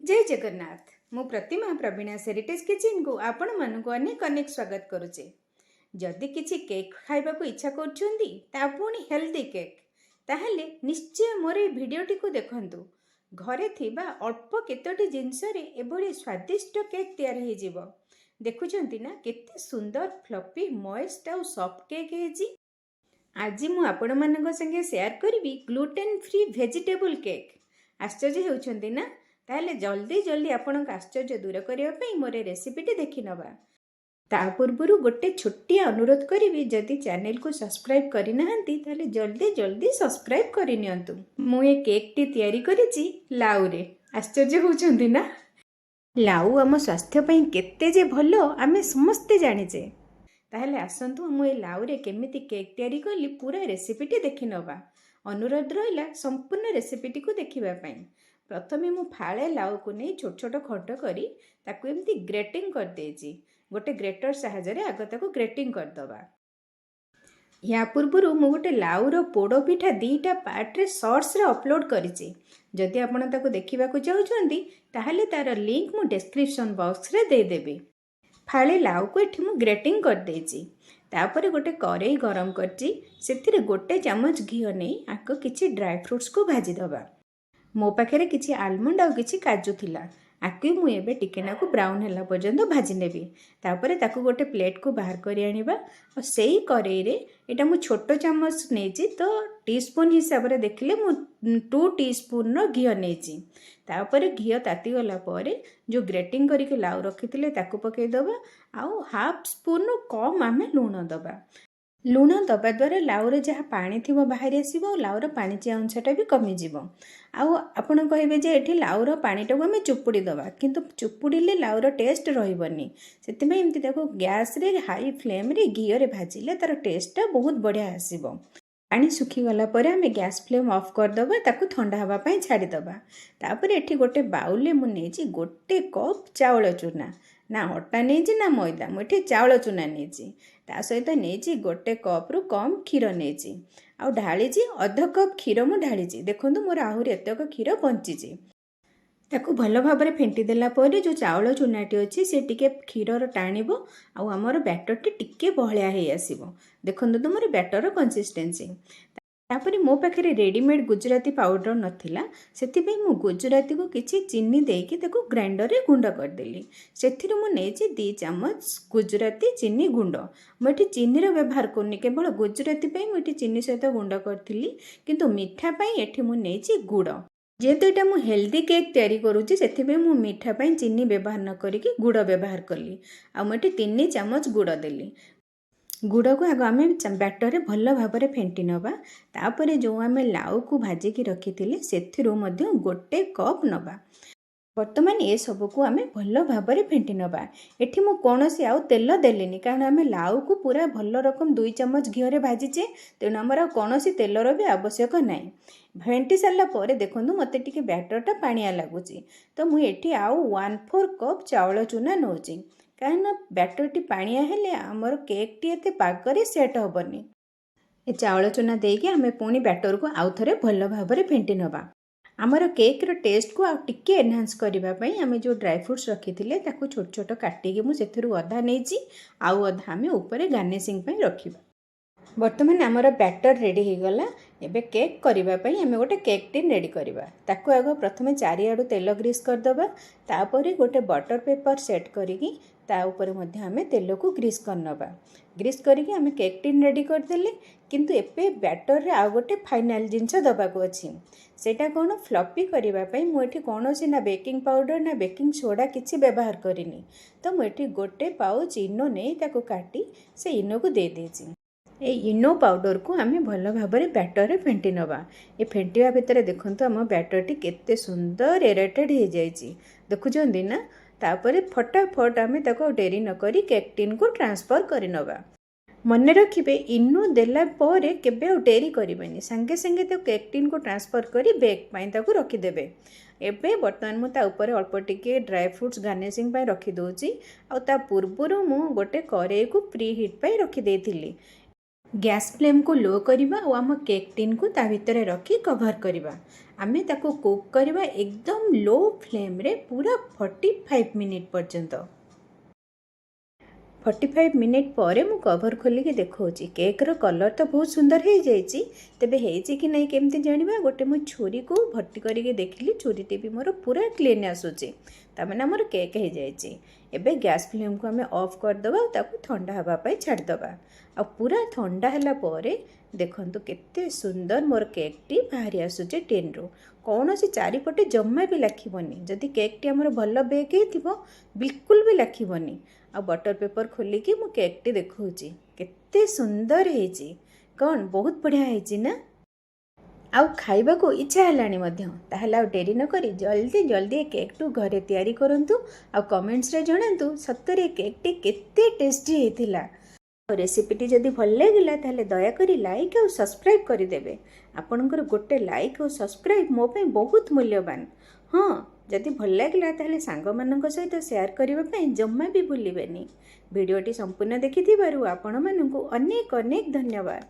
जय जगन्नाथ। मु प्रतिमा प्रवीणा heritage kitchen को आपण मानक अनेक अनेक स्वागत करुचे। जदि किछि केक खाइबा को इच्छा करछुंदी ता पुणी हेल्दी केक ताहले निश्चय मोर ए भिडियोटी को देखंतु। घरे थिबा अल्प केतोटी जिनसरे एभली स्वादिष्ट केक तैयार हे जिवो। देखुछंती ना केते सुंदर फ्लफी मॉइस्ट आउ सॉफ्ट केक हेजी। आज मु आपण मानक संगे शेयर करिवि ग्लूटेन फ्री वेजिटेबल केक। आश्चर्य होउछंती ना? ताहले जल्दी जल्दी आपण आश्चर्य दूर करने मोर रेसिपीटी देखि नवा। ता पूर्व गोटे छोटिया अनुरोध करी जदि चैनल को सब्सक्राइब करना ताहले जल्दी जल्दी सब्सक्राइब करनियंतु। मु ए केक टी तैयारी करिछि लाउ रे। आश्चर्य होउछंती ना? लाउ आम स्वास्थ्य पई केते जे भलो आमे समस्ते जानिचे। ताहले आसंतु मु ए लाउ रे केमिति केक तैयारी कली पूरा रेसिपीटी देखि नवा। अनुरोध रहिला संपूर्ण रेसिपीटी को देखिबा पई। प्रथमे मु फाळे लाउ को नहीं छोट छोट खंड करी ताकू एमती ग्रेटिंग कर देछि। गोटे ग्रेटर सहायरे आग ताकू ग्रेटिंग कर दबा। या पूर्व मु गोटे लाउ रो पोड़ो पिठा दीटा पार्ट रे शॉर्ट्स रे अपलोड करिछि। जदि आपण ताकू देखिबा को चाहुछंती ताहले तार लिंक मु डिस्क्रिप्शन बॉक्स रे दे देबी। फाळे लाउ को एठी मु ग्रेटिंग कर देछि। तापर गोटे करेई गरम करछि सेथिरे गोटे चम्मच घी नै आको किछि ड्राई फ्रूट्स को भाजी दबा। मो पाखे किसी आलमंड आ किसी काजू थिला आकु मुझे टिकेना को ब्राउन है पर्यंत भाजी नेबी। तापर ताकू गोटे प्लेट को बाहर करी आनिबा और सेही करेई रे एटा मु छोट चम्मच नेछि तो टीस्पून हिसाब रे देखले मु 2 टीस्पून रो घी नेछि। तापर घी ताती गला परे जो ग्रेटिंग करके लाउ रखिथिले ताकू पके दबा आउ हाफ स्पून रो कम आमे लूण दबा। लूण दबा द्वारा लाउरे जहाँ पानी थी बाहरी आसो लाउर पाणिचिया अंशटा भी कमिजिव। आपण कहे जे ये लाउर पानीटा को आम चुपुड़ी दबा किंतु चुपुड़े लाउर टेस्ट रही से गैस रे हाई फ्लेम रे घी रे भाजिले तार टेस्टा बहुत बढ़िया आसो। पानी सुखीगला आम गैस फ्लेम ऑफ करदे ताकू ठंडा हाँवाई छाड़ीदबा। तापर एठी गोटे बाउल मुझे गोटे कप चाउल चूना ना अटा नहीं ना मैदा मुझे चाउल चूना नहीं ता सहित नहीं गोटे कप रु कम क्षीर नहीं आ ढाली अध कप क्षीर मु ढाली। देखो मोर आहरी एतक क्षीर बंची ताकू भल भाव में फेंटी देला परे जो चाउल चूनाटी अच्छी से टिके क्षीर टाणिब आमर बैटर टिके बहलिया हो आसो। देखो तो मोर बैटर कंसिस्टेंसी। तापर मो पाखे रेडीमेड गुजराती पाउडर नथिला सेथिपई मु गुजराती को किछि चीनी देकी ताको ग्राइंडर रे गुंड करदेली। सेथिरु मु नेछि 2 चम्मच गुजराती चीनी गुंड। मुझे चीनी रो व्यवहार करनी केवल गुजराती पई मुझे चीनी सहित गुंड करथिली किंतु मिठा पई एठी मु नेछि गुड़। जेहेतु एटा मु हेल्दी केक तैयारी करूछि सेथिपई मु मिठा पई चीनी व्यवहार न करिकि गुड़ व्यवहार कली आ मुझे 3 चम्मच गुड़ देली। गुड़ को आग आम बैटर भल भाव में फेंटी नवा। तापर जो आम लाउ को भाजिकी रखी से गोटे कप नवा। बर्तमान ये सब को आम भल भाव में फेंटी नवा। एठी मु कोनोसी आउ तेल देलिनी कारण आम लाउ को पूरा भल रकम 2 चम्मच घी रे भाजीचे तेणु आमर कौनसी तेलर भी आवश्यक नाई। फेंटी सारा पर देखो मत टे बैटरटा पानिया लगुच तो मुझे आउ 1/4 कप चाउल चूना नौची कहीं बैटरटी पानिया हेले आमर केक टी एते पागरे सेट हेबनी। ए चाउल चूना देके आम पुणी बैटर को आउ थे भल भाव में फेंटी नवा। आमर केक रो टेस्ट को आउ टिके एनहांस करने आम जो ड्राई फ्रूट्स रखी थे ताकू छोट छोट काटिकी मुझे अधा नहीं आउ अधा आम ऊपर गार्निशिंग रखा। बर्तमान आमर बैटर रेडी हो गला। एबे केक करने आम गोटे केक टिन रेडी करवा। ताकू आग प्रथमे चारिआडू तेल ग्रीस करदबा। तापर गोटे बटर पेपर सेट करिकी ता ऊपर मध्य आम तेल को ग्रीस करनबा। ग्रीस करिकी आम केक टिन रेडी करदेले किंतु एबे बैटर रे आ गोटे फाइनल जिनस दबाको अछि सेटा कोन फ्लफी करिवा पई मुठी कोनोसी ना बेकिंग पाउडर ना बेकिंग सोडा किछि व्यवहार करिनी तो मुठी गोटे पाउच इनो नै ताको काटी से इनो को दे देछि। ए इनो पाउडर को आम भल भाव में बैटर रे फेंटी नवा। ए फेंटिया भितर देखंतु आम बैटर टी केते सुंदर एरेटेड हो जाइछि देखुछंदी ना। तापर फटाफट आम ताको डेरी न करी केक टिन को ट्रांसफर कर नवा। मन रखिबे इनो देला परे केबे आ डेरी करिबेनी संगे संगे तो केक टिन को ट्रांसफर करी बेक पाई ताको रखी देबे। एबे बर्तमान मु ता ऊपर अल्प टिके ड्राई फ्रूट्स गार्निशिंग पाई रखी दोची आ ता पूर्वरु मु गोटे करेई को प्री हीट पाई रखी देथिली। गैस फ्लेम को लो करवा और आम केक टिन को ता भितर रखी कवर करवा। आमे ताको कुक करवा एकदम लो फ्लेम रे पूरा 45 मिनिट पर्यंत। 45 मिनिट पर मु कवर खोलिकी देखौची केक रो कलर तो बहुत सुंदर हो जाइए। तेबे हेची कि नहीं केमती जानिबा, गोटे मु छुरी को भट्टी करके देखिली, छुरीटी भी मोर पूरा क्लीन आसूची, तामाने मोर केक हो जाइए। एबे गैस फ्लेम को आमे ऑफ करदबा, ताकू ठंडा हवा पाई छाड़दबा। आ पूरा ठंडा हला परे देखंतु केते सुंदर मोर केक टी बाहरी आसूचे टेन रो। कौन सी चारिपटे जम्मा भी लाखिबनी, जदि केक टी हमर भल बेक हेतिबो बिल्कुल भी लाखिबनी। आ बटर पेपर खोलिकी मु केक टी देखौची केते सुंदर हेची, कौन बहुत बढ़िया हेची ना। आउ खाइबा को इच्छा हेलानी मध्य, ताहले आउ डेरी न करी जल्दी जल्दी ए केक टू घरे तैयारी करंतु। आ कमेंट्स रे जणांतु सत्तरे केक टी केते टेस्टी हेतिला। रेसिपीटी जदि भल लगिला ताहले दयाकरी लाइक और सब्सक्राइब करदेवे। आपणकर गोटे लाइक और सब्सक्राइब मो पे बहुत मूल्यवान। हाँ, जदि भल लगिला ताहले सांग मानक सहित शेयर करबा पे जम्मा भी भूलिबेनी। वीडियोटी संपूर्ण देखिथिबारु आपण मानकु अनेक अनेक धन्यवाद।